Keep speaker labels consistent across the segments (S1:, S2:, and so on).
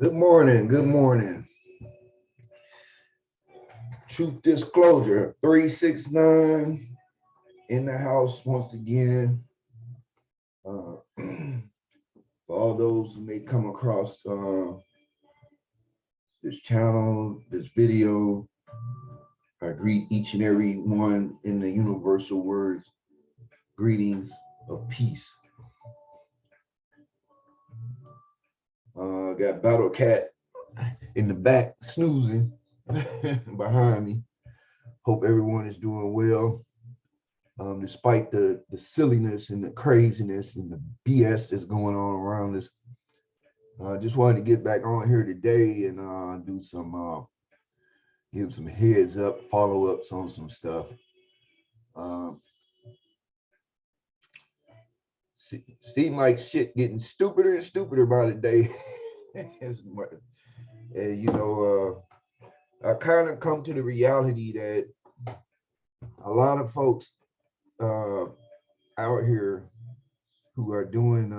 S1: Good morning. Good morning. Truth disclosure 369 in the house once again. For all those who may come across this channel, this video, I greet each and every one in the universal words, greetings of peace. Got Battle Cat in the back snoozing behind me. Hope everyone is doing well. Despite the silliness and the craziness and the BS that's going on around us. Just wanted to get back on here today and do some, give some heads up, follow ups on some stuff. Seem like shit getting stupider and stupider by the day. And I kind of come to the reality that a lot of folks out here who are doing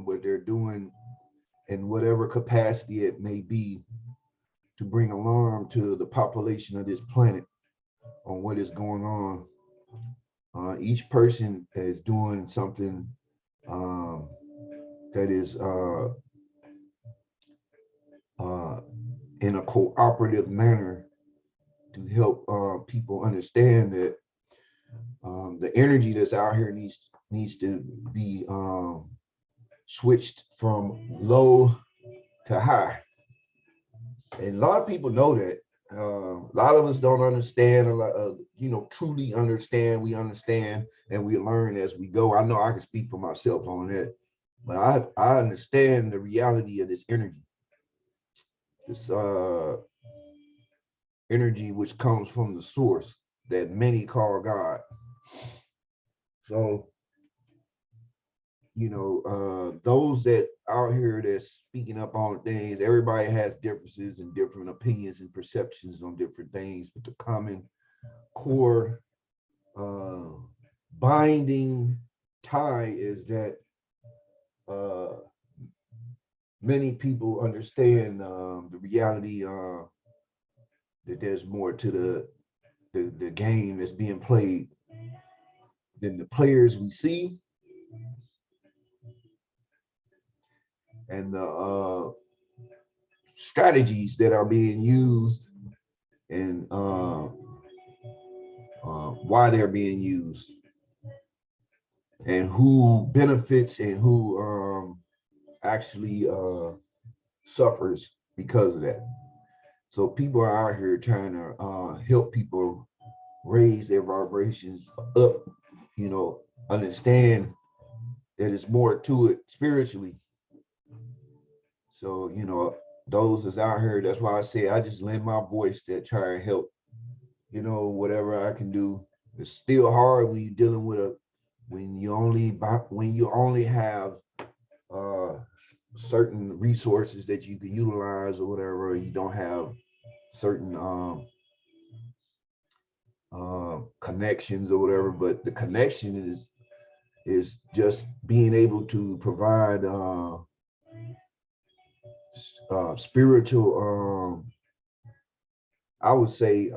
S1: what they're doing in whatever capacity it may be to bring alarm to the population of this planet on what is going on. Each person is doing something that is in a cooperative manner to help people understand that the energy that's out here needs to be switched from low to high. And a lot of people know that. A lot of us don't understand, truly understand. We understand and we learn as we go. I know I can speak for myself on that, but I understand the reality of this energy. This energy which comes from the source that many call God. So, those that out here that's speaking up on things, everybody has differences and different opinions and perceptions on different things, but the common core binding tie is that many people understand the reality that there's more to the game that's being played than the players we see and the strategies that are being used and why they're being used and who benefits and who actually suffers because of that. So people are out here trying to help people raise their vibrations up, understand that there's more to it spiritually. So, those that's out here, that's why I say I just lend my voice to try and help, whatever I can do. It's still hard when you're dealing with when you only have certain resources that you can utilize or whatever. You don't have certain connections or whatever, but the connection is just being able to provide spiritual, I would say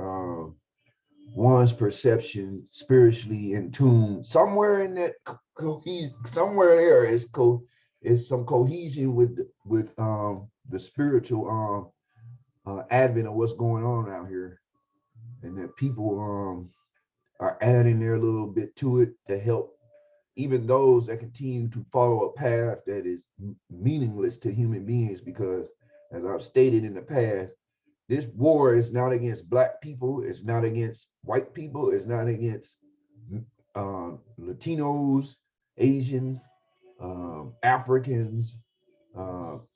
S1: one's perception spiritually in tune somewhere in that somewhere there is some cohesion with the spiritual advent of what's going on out here, and that people are adding their little bit to it to help even those that continue to follow a path that is meaningless to human beings, because as I've stated in the past, this war is not against Black people, it's not against white people, it's not against Latinos, Asians, Africans,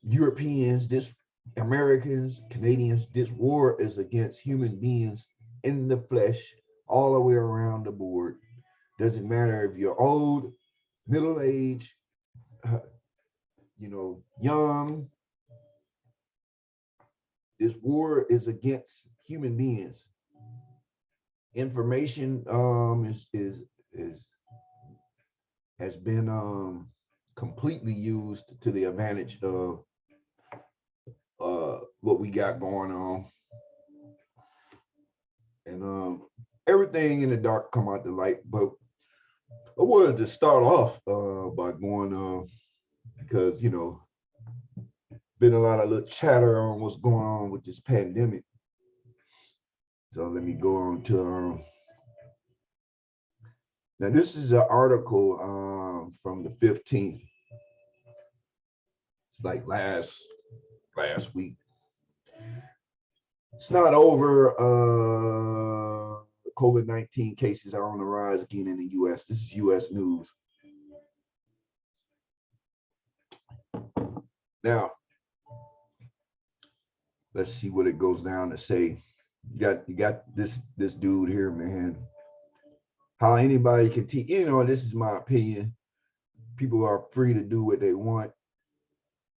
S1: Europeans, Americans, Canadians. This war is against human beings in the flesh, all the way around the board. Doesn't matter if you're old, middle-aged, young. This war is against human beings. Information has been completely used to the advantage of what we got going on. And everything in the dark come out the light. But I wanted to start off by going because been a lot of little chatter on what's going on with this pandemic. So let me go on to now this is an article from the 15th. It's like last week. It's not over. COVID-19 cases are on the rise again in the US. This is US news. Now, let's see what it goes down to say. You got this dude here, man. How anybody can teach, this is my opinion. People are free to do what they want.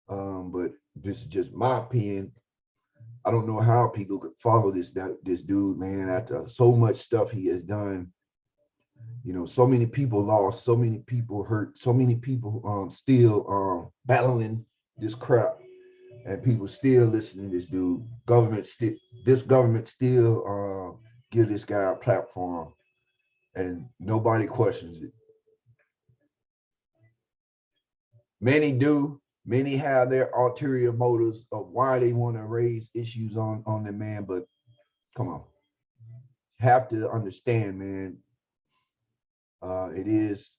S1: But this is just my opinion. I don't know how people could follow this dude, man, after so much stuff he has done. So many people lost, so many people hurt, so many people still battling this crap, and people still listening to this dude. This government still give this guy a platform, and nobody questions it. Many do. Many have their ulterior motives of why they want to raise issues on the man, but come on, you have to understand, man. It's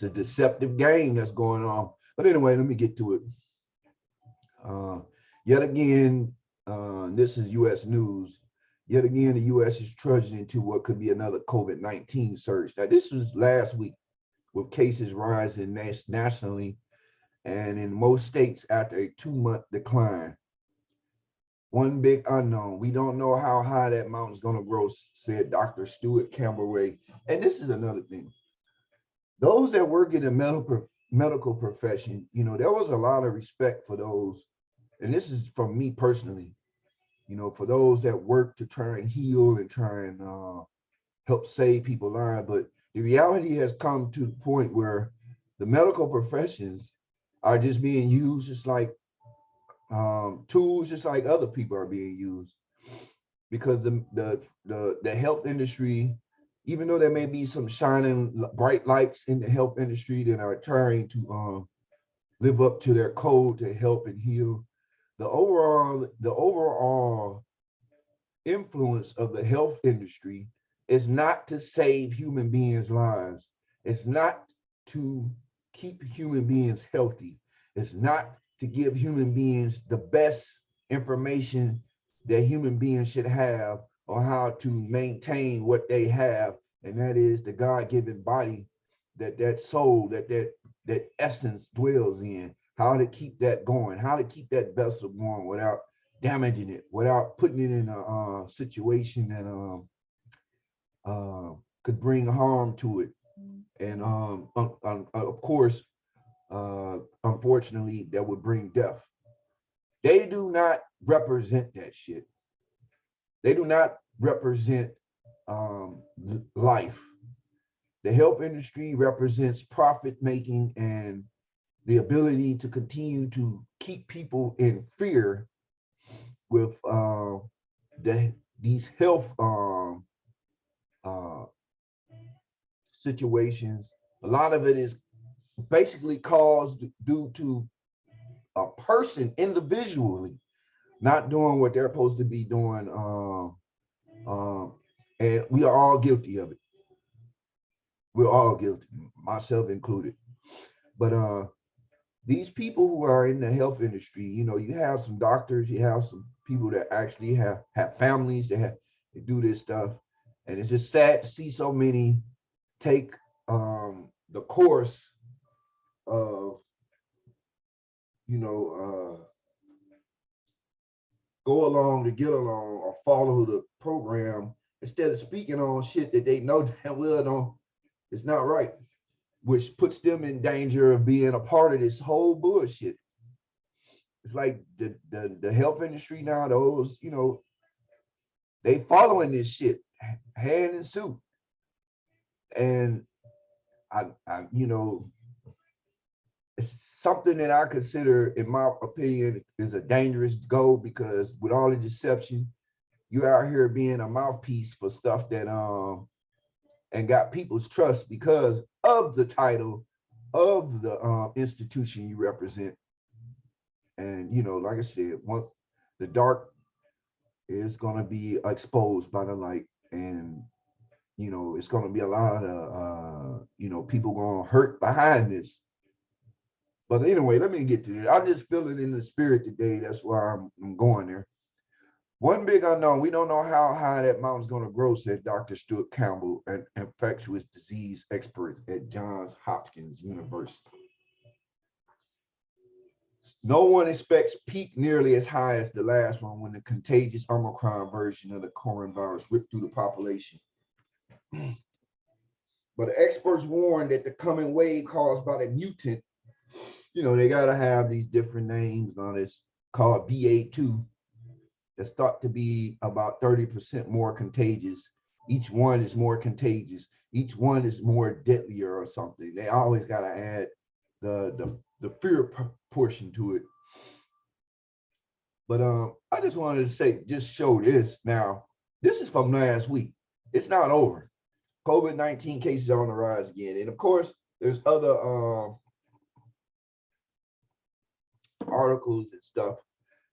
S1: a deceptive game that's going on. But anyway, let me get to it. Yet again, this is U.S. news. Yet again, the U.S. is trudging into what could be another COVID-19 surge. Now, this was last week, with cases rising nationally and in most states after a 2-month decline. One big unknown. We don't know how high that mountain's going to grow, said Dr. Stuart Campbell-Ray. And this is another thing. Those that work in the medical profession, there was a lot of respect for those. And this is from me personally, for those that work to try and heal and try and help save people's lives. But the reality has come to the point where the medical professions are just being used just like tools, just like other people are being used. Because the health industry, even though there may be some shining bright lights in the health industry that are trying to live up to their code to help and heal, the overall influence of the health industry is not to save human beings' lives. It's not to keep human beings healthy. It's not to give human beings the best information that human beings should have on how to maintain what they have, and that is the God-given body that soul, that essence dwells in, how to keep that going, how to keep that vessel going without damaging it, without putting it in a situation that could bring harm to it. And of course, unfortunately, that would bring death. They do not represent that shit. They do not represent life. The health industry represents profit making and the ability to continue to keep people in fear with these health situations. A lot of it is basically caused due to a person individually not doing what they're supposed to be doing, and we are all guilty of it. We're all guilty, myself included. But these people who are in the health industry, you have some doctors, you have some people that actually have families that do this stuff, and it's just sad to see so many take the course of go along to get along or follow the program instead of speaking on shit that they know damn well it's not right, which puts them in danger of being a part of this whole bullshit. It's like the health industry now, those, they following this shit hand and suit. And I something that I consider, in my opinion, is a dangerous goal, because with all the deception, you out here being a mouthpiece for stuff that and got people's trust because of the title of the institution you represent. And like I said, once the dark is going to be exposed by the light, and it's going to be a lot of people going to hurt behind this. But anyway, let me get to it. I'm just feeling in the spirit today. That's why I'm going there. One big unknown, we don't know how high that mountain's going to grow, said Dr. Stuart Campbell, an infectious disease expert at Johns Hopkins University. No one expects peak nearly as high as the last one when the contagious Omicron version of the coronavirus ripped through the population. But the experts warn that the coming wave caused by the mutant, they got to have these different names on this, called BA2, that's thought to be about 30% more contagious. Each one is more contagious. Each one is more deadlier or something. They always got to add the fear portion to it. But I just wanted to say, just show this. Now, this is from last week. It's not over. COVID-19 cases are on the rise again. And of course, there's other articles and stuff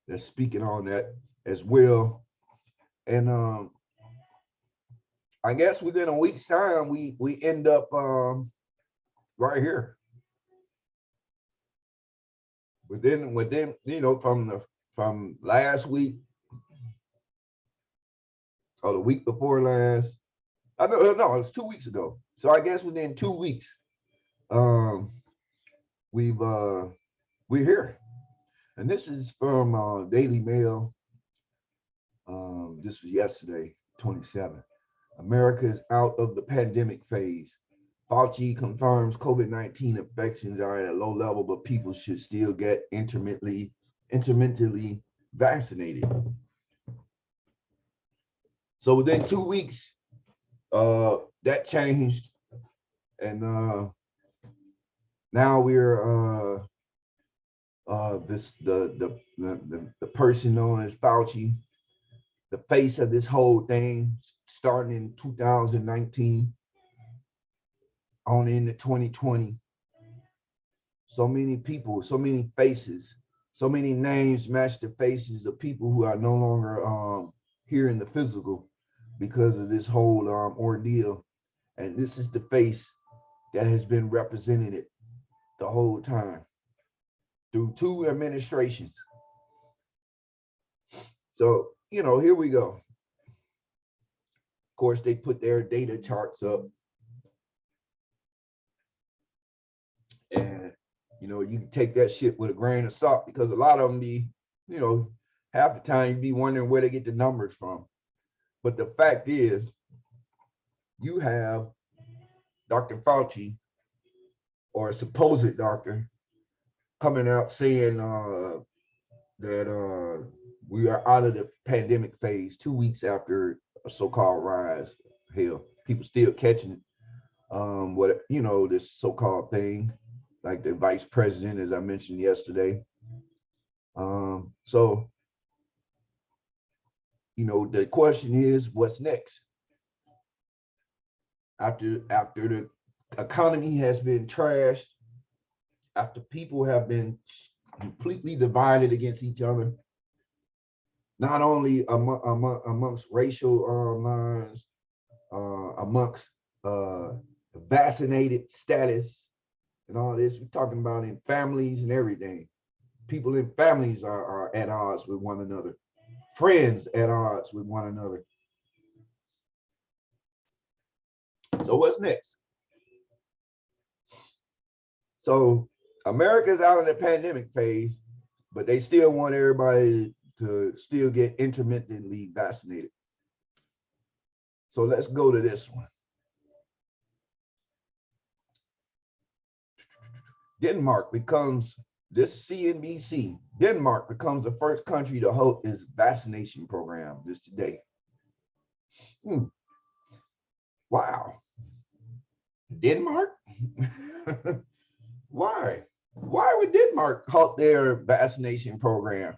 S1: that's speaking on that as well. And I guess within a week's time, we end up right here. Within from last week or the week before last. No, it was 2 weeks ago. So I guess within 2 weeks, we're here. And this is from Daily Mail. This was yesterday, 27. America is out of the pandemic phase. Fauci confirms COVID-19 infections are at a low level, but people should still get intermittently vaccinated. So within 2 weeks, that changed, and now we're the person known as Fauci, the face of this whole thing, starting in 2019 on into 2020. So many people, so many faces, so many names match the faces of people who are no longer here in the physical because of this whole ordeal. And this is the face that has been representing it the whole time through 2 administrations. So, here we go. Of course, they put their data charts up. And, you can take that shit with a grain of salt, because a lot of them be, half the time you be wondering where they get the numbers from. But the fact is, you have Dr. Fauci, or a supposed doctor, coming out saying that we are out of the pandemic phase 2 weeks after a so-called rise. Hell, people still catching this so-called thing, like the vice president, as I mentioned yesterday. So the question is, what's next? After the economy has been trashed, after people have been completely divided against each other, not only amongst racial lines, amongst vaccinated status and all this. We're talking about in families and everything. People in families are at odds with one another. Friends at odds with one another. So what's next? So America's out of the pandemic phase, but they still want everybody to still get intermittently vaccinated. So let's go to this one. Denmark becomes, this CNBC, Denmark becomes the first country to hold its vaccination program this today. Wow. Denmark? Why Denmark halt their vaccination program.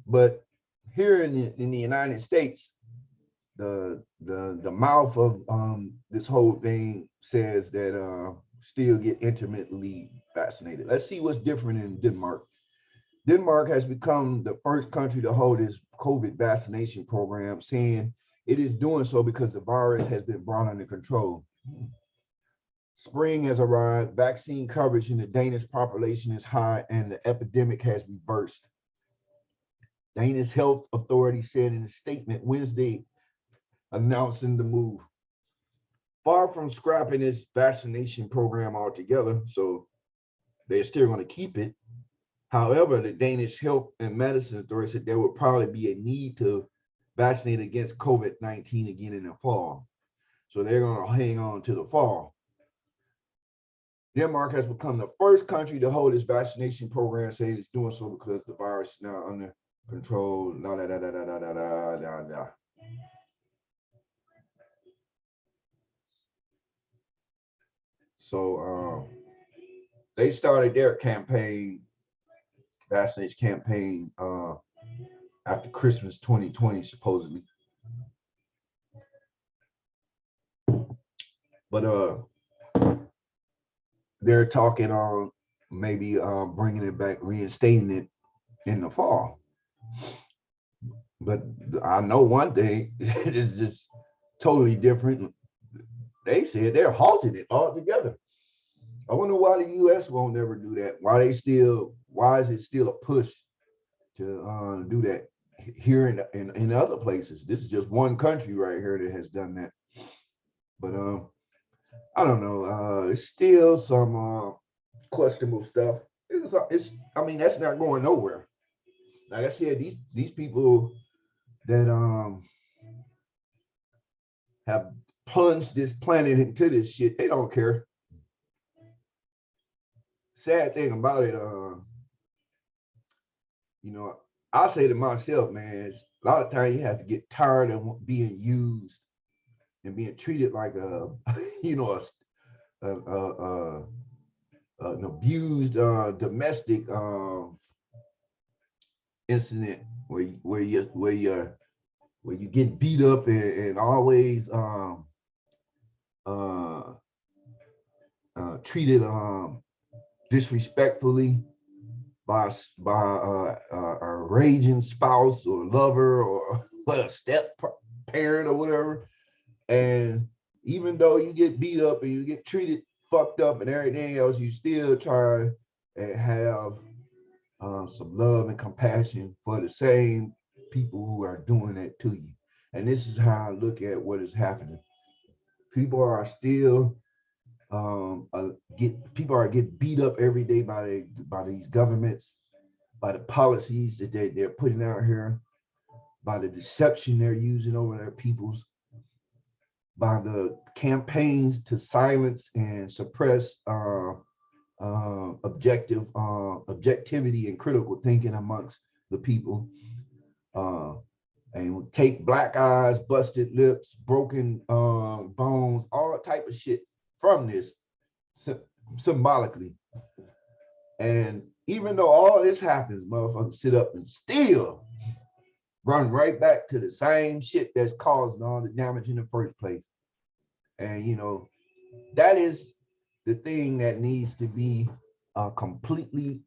S1: But here in the United States, the mouth of this whole thing says that still get intermittently vaccinated. Let's see what's different in Denmark. Denmark has become the first country to hold its COVID vaccination program, saying it is doing so because the virus has been brought under control. Spring has arrived, vaccine coverage in the Danish population is high, and the epidemic has reversed. Danish health authorities said in a statement Wednesday announcing the move. Far from scrapping its vaccination program altogether, so they're still going to keep it. However, the Danish Health and Medicine Authority said there would probably be a need to vaccinate against COVID-19 again in the fall. So they're going to hang on to the fall. Denmark has become the first country to hold its vaccination program, saying it's doing so because the virus is now under control. So they started their campaign, vaccination campaign, after Christmas 2020, supposedly. But they're talking on maybe bringing it back, reinstating it in the fall. But I know one thing is just totally different. They said they're halting it altogether. I wonder why the U.S. won't never do that. Why is it still a push to do that here in other places? This is just one country right here that has done that. But I don't know. It's still some questionable stuff. I mean, that's not going nowhere. Like I said, these people that have plunged this planet into this shit, they don't care. Sad thing about it, I say to myself, man, a lot of times you have to get tired of being used and being treated like an abused domestic incident where you get beat up and always treated disrespectfully by a raging spouse or lover or a step parent or whatever. And even though you get beat up and you get treated fucked up and everything else, you still try and have some love and compassion for the same people who are doing that to you. And this is how I look at what is happening. People are still getting beat up every day by these governments, by the policies that they're putting out here, by the deception they're using over their peoples, by the campaigns to silence and suppress objectivity and critical thinking amongst the people, and take black eyes, busted lips, broken bones, all type of shit from this symbolically. And even though all this happens, motherfuckers sit up and still run right back to the same shit that's causing all the damage in the first place. And that is the thing that needs to be completely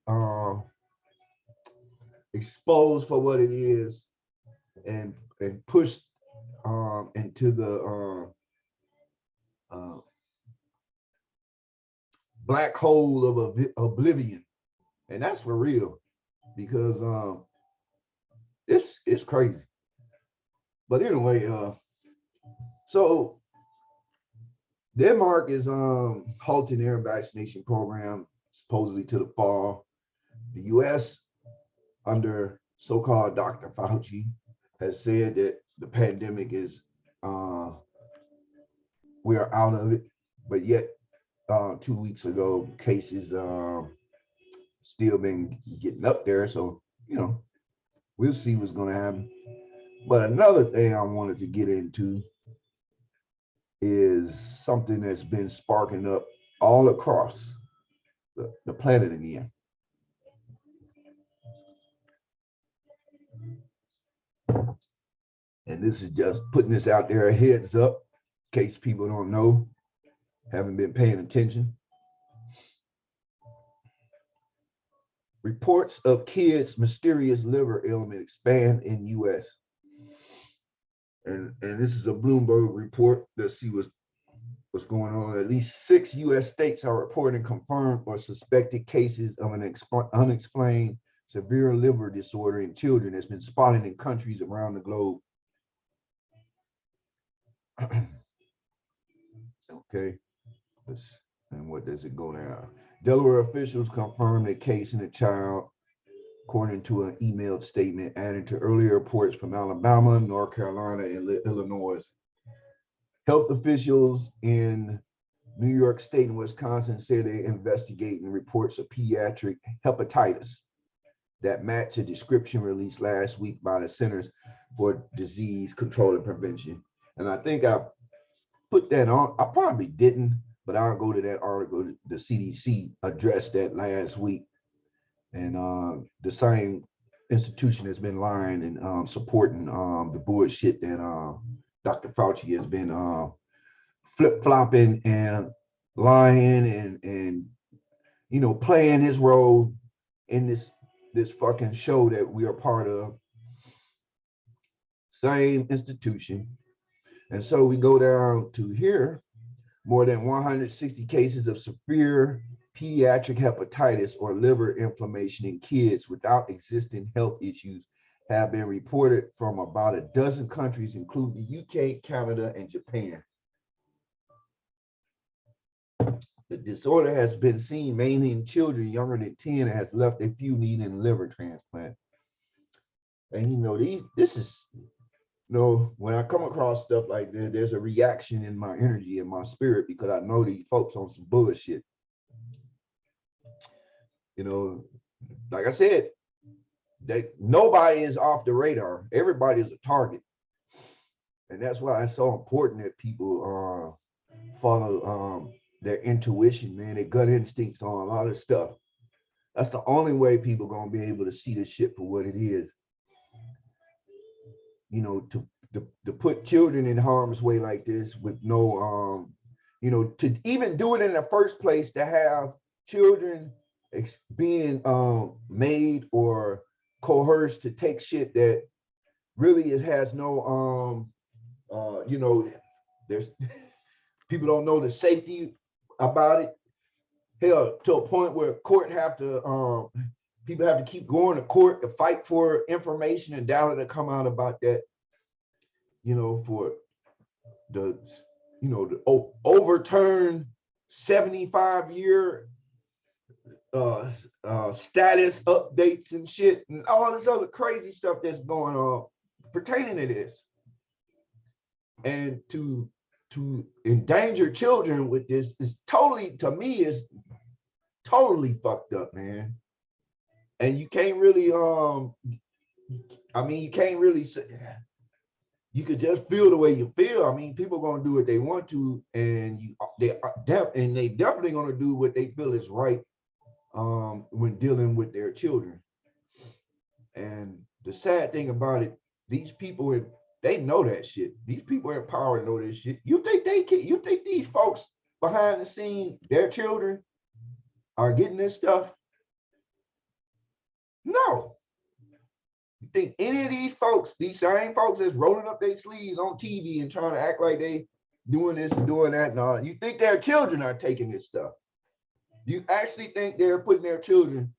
S1: exposed for what it is and pushed into the black hole of oblivion. And that's for real, because it's crazy. But anyway, so Denmark is halting their vaccination program supposedly to the fall. The U.S., under so-called Dr. Fauci, has said that the pandemic is we are out of it, but yet 2 weeks ago cases still been getting up there. So we'll see what's going to happen. But another thing I wanted to get into is something that's been sparking up all across the planet again. And this is just putting this out there, a heads up, in case people don't know, haven't been paying attention. Reports of kids' mysterious liver ailment expand in U.S. And this is a Bloomberg report. Let's see what's going on. At least 6 U.S. states are reporting confirmed or suspected cases of an unexplained severe liver disorder in children that's been spotted in countries around the globe. Okay, and what does it go now? Delaware officials confirmed a case in a child, according to an emailed statement added to earlier reports from Alabama, North Carolina, and Illinois. Health officials in New York State and Wisconsin say they're investigating reports of pediatric hepatitis that match a description released last week by the Centers for Disease Control and Prevention. And I think I put that on. I probably didn't, but I'll go to that article. The CDC addressed that last week. And the same institution has been lying and supporting the bullshit that Dr. Fauci has been flip-flopping and lying and you know, playing his role in this fucking show that we are part of. Same institution. And so we go down to here, more than 160 cases of severe pediatric hepatitis or liver inflammation in kids without existing health issues have been reported from about a dozen countries, including the UK, Canada, and Japan. The disorder has been seen mainly in children younger than 10 and has left a few needing liver transplant. And you know, this is, you know, when I come across stuff like this, there's a reaction in my energy and my spirit because I know these folks on some bullshit. You know, like I said, nobody is off the radar. Everybody is a target. And that's why it's so important that people follow their intuition, man, their gut instincts on a lot of stuff. That's the only way people gonna be able to see the shit for what it is. You know, to put children in harm's way like this with no, you know, to even do it in the first place, to have children being made or coerced to take shit that really has no, you know, there's people don't know the safety about it. Hell, to a point where court have to, people have to keep going to court to fight for information and data to come out about that, you know, for the, you know, the overturn 75-year status updates and shit and all this other crazy stuff that's going on pertaining to this. And to endanger children with this is totally, to me, is totally fucked up, man. And you can't really, I mean, you can't really say, you could just feel the way you feel. I mean, people are gonna do what they want to, and they definitely gonna do what they feel is right when dealing with their children. And the sad thing about it, these people, they know that shit. These people in power know this shit. You think they can? You think these folks behind the scene, their children, are getting this stuff? No. You think any of these folks, these same folks that's rolling up their sleeves on TV and trying to act like they doing this and doing that and all, you think their children are taking this stuff? You actually think they're putting their children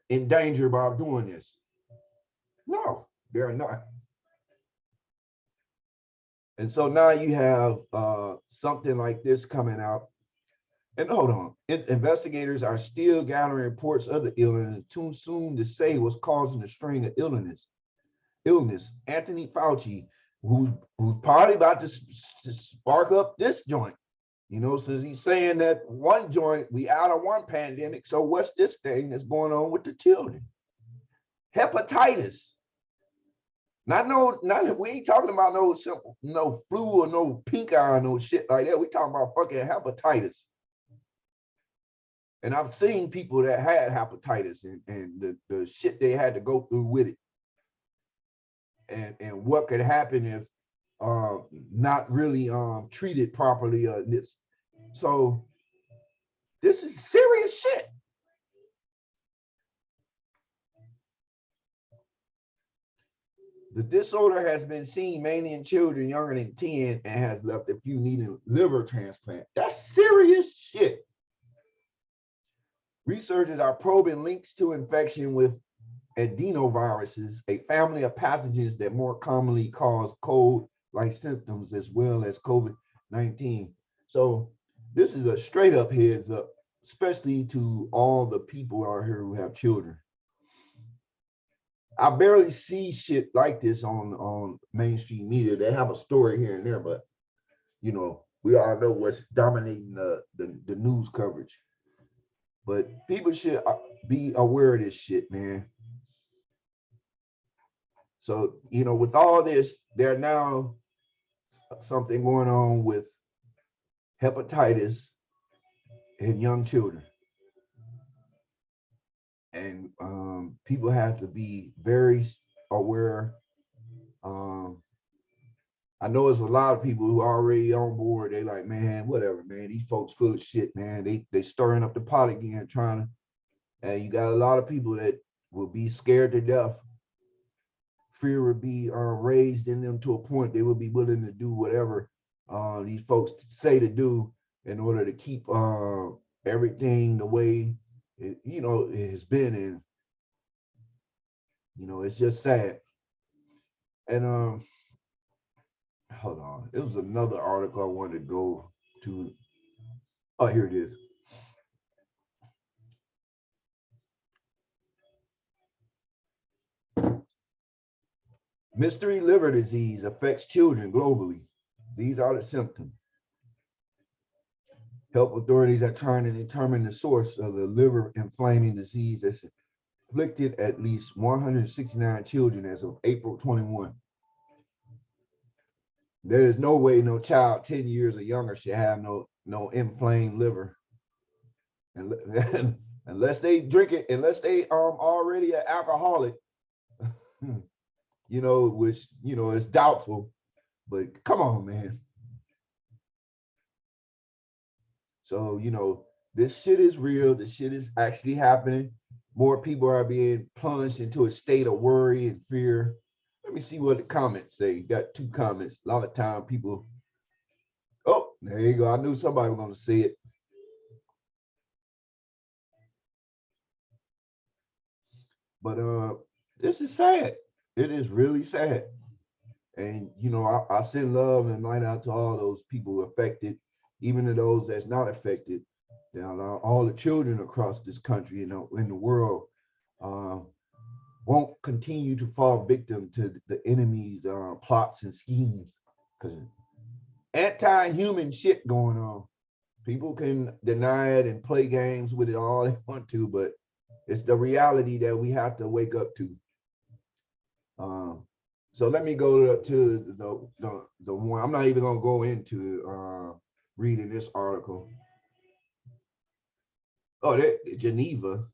S1: in danger by doing this? No, they're not. And so now you have something like this coming out. And hold on, investigators are still gathering reports of the illness. Too soon to say what's causing the string of illness. Anthony Fauci, who's probably about to spark up this joint, you know, since he's saying that one joint, we out of one pandemic. So what's this thing that's going on with the children? Hepatitis. We ain't talking about no flu or no pink eye or no shit like that. We talking about fucking hepatitis. And I've seen people that had hepatitis and the shit they had to go through with it, and what could happen if not really treated properly. So this is serious shit. The disorder has been seen mainly in children younger than 10 and has left a few needing liver transplant. That's serious shit. Researchers are probing links to infection with adenoviruses, a family of pathogens that more commonly cause cold-like symptoms as well as COVID-19. So this is a straight up heads up, especially to all the people out here who have children. I barely see shit like this on mainstream media. They have a story here and there, but you know, we all know what's dominating the news coverage. But people should be aware of this shit, man. So, you know, with all this, there's now something going on with hepatitis in young children. And people have to be very aware. I know there's a lot of people who are already on board. They like, man, whatever, man. These folks full of shit, man. They stirring up the pot again, trying to. And you got a lot of people that will be scared to death. Fear will be raised in them to a point they will be willing to do whatever these folks say to do in order to keep everything the way it, you know, it has been. And you know, it's just sad. And hold on, it was another article I wanted to go to. Oh, here it is. Mystery liver disease affects children globally. These are the symptoms. Health authorities are trying to determine the source of the liver inflaming disease that's afflicted at least 169 children as of April 21. There is no way no child 10 years or younger should have no inflamed liver. And unless they drink it, unless they already an alcoholic, you know, which you know is doubtful. But come on, man. So, you know, this shit is real. This shit is actually happening. More people are being plunged into a state of worry and fear. Let me see what the comments say. You got 2 comments. A lot of time people, oh, there you go. I knew somebody was going to say it. But this is sad. It is really sad. And, you know, I send love and light out to all those people affected, even to those that's not affected. All the children across this country and in the world won't continue to fall victim to the enemy's plots and schemes, because anti-human shit going on. People can deny it and play games with it all they want to, but it's the reality that we have to wake up to. So let me go to the one. I'm not even gonna go into reading this article. Oh, Geneva,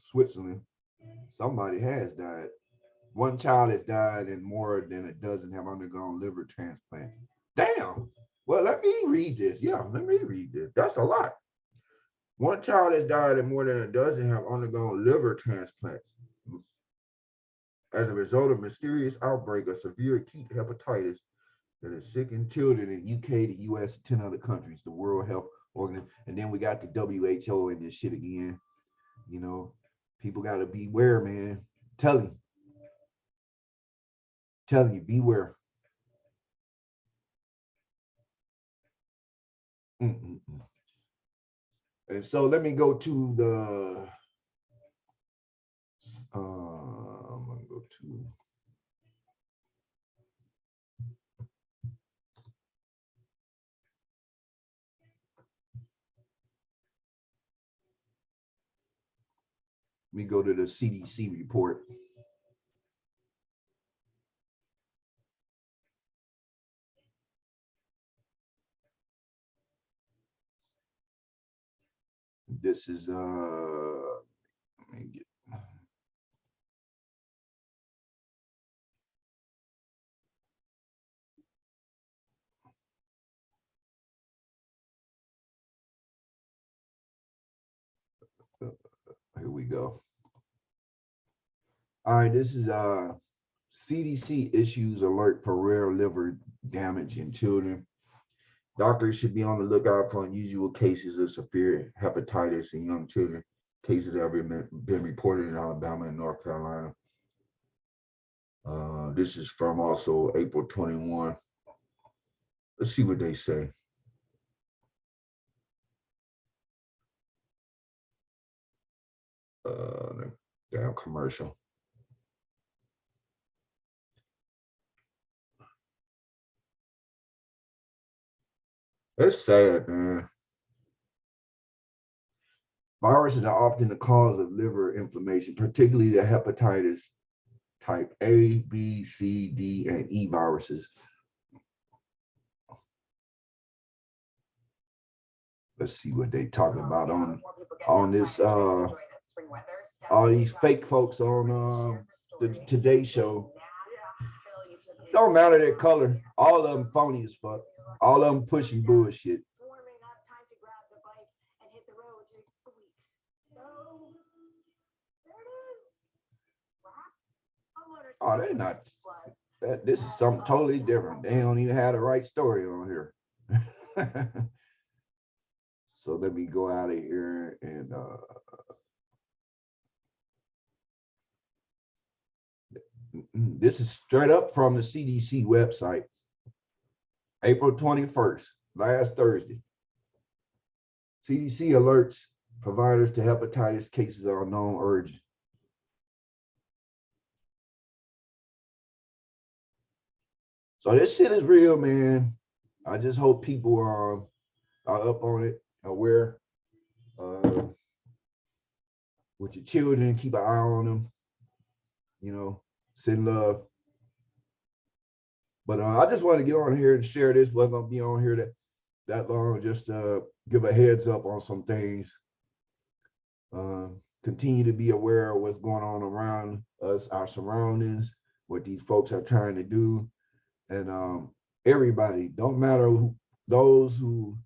S1: Switzerland. Somebody has died. One child has died, and more than a dozen have undergone liver transplants. Damn. Well, let me read this. Yeah, let me read this. That's a lot. One child has died, and more than a dozen have undergone liver transplants as a result of mysterious outbreak of severe acute hepatitis that has sickened children in UK, the US, and 10 other countries, the World Health Organization. And then we got the WHO and this shit again. You know, people got to beware, man. Telling you, beware. Mm-mm-mm. And so let me go to the, I'm gonna go to, let me go to the CDC report. This is let me get, here we go. All right, this is CDC issues alert for rare liver damage in children. Doctors should be on the lookout for unusual cases of severe hepatitis in young children. Cases have been reported in Alabama and North Carolina. This is from also April 21. Let's see what they say. Damn commercial. It's sad, man. Viruses are often the cause of liver inflammation, particularly the hepatitis type A, B, C, D, and E viruses. Let's see what they talking about on this all these fake folks on the Today Show. Don't matter their color, all of them phony as fuck. All of them pushing bullshit. Oh, they're not. This is something totally different. They don't even have the right story on here. So let me go out of here and this is straight up from the CDC website, April 21st, last Thursday. CDC alerts providers to hepatitis cases are known urgent. So this shit is real, man. I just hope people are up on it, aware. With your children, keep an eye on them. You know, send love. But I just want to get on here and share this. Wasn't gonna be on here that long. Just give a heads up on some things. Continue to be aware of what's going on around us, our surroundings, what these folks are trying to do. And everybody, don't matter those who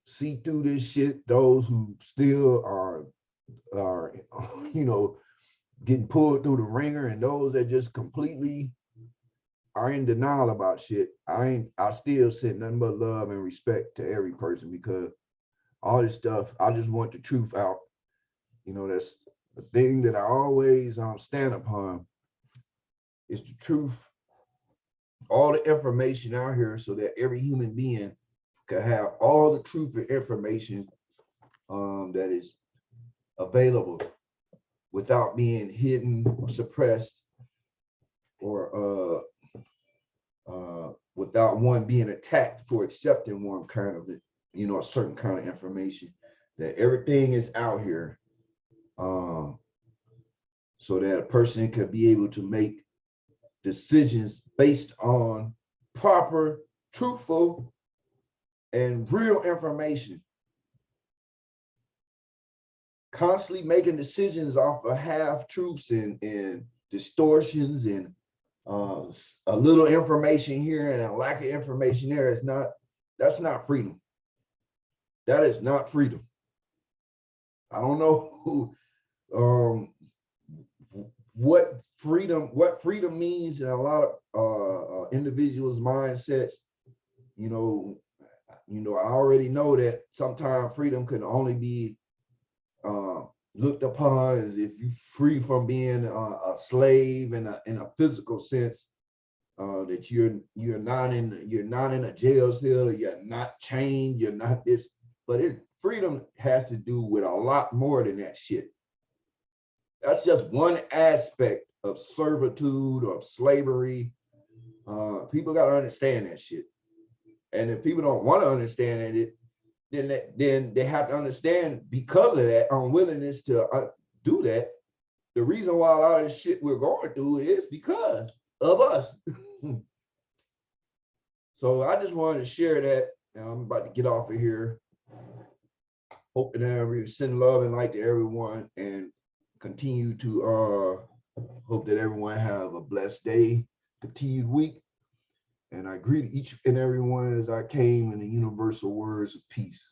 S1: see through this shit, those who still are you know, getting pulled through the ringer, and those that just completely are in denial about shit. I still send nothing but love and respect to every person, because all this stuff, I just want the truth out. You know, that's the thing that I always stand upon, is the truth, all the information out here, so that every human being can have all the truth and information that is available without being hidden or suppressed, or without one being attacked for accepting one kind of, you know, a certain kind of information. That everything is out here, so that a person could be able to make decisions based on proper, truthful, and real information. Constantly making decisions off of half truths and distortions and a little information here and a lack of information there is not, that's not freedom. That is not freedom. I don't know who, what freedom means in a lot of individuals' mindsets. You know, I already know that sometimes freedom can only be looked upon as if you're free from being a slave in a physical sense, that you're not in a jail cell, you're not chained, you're not this. But freedom has to do with a lot more than that shit. That's just one aspect of servitude or slavery. People got to understand that shit. And if people don't want to understand it, then they have to understand, because of that unwillingness to do that, the reason why a lot of this shit we're going through is because of us. So I just wanted to share that. And I'm about to get off of here. Hope that send love and light to everyone, and continue to hope that everyone have a blessed day, continued week. And I greet each and every one as I came in the universal words of peace.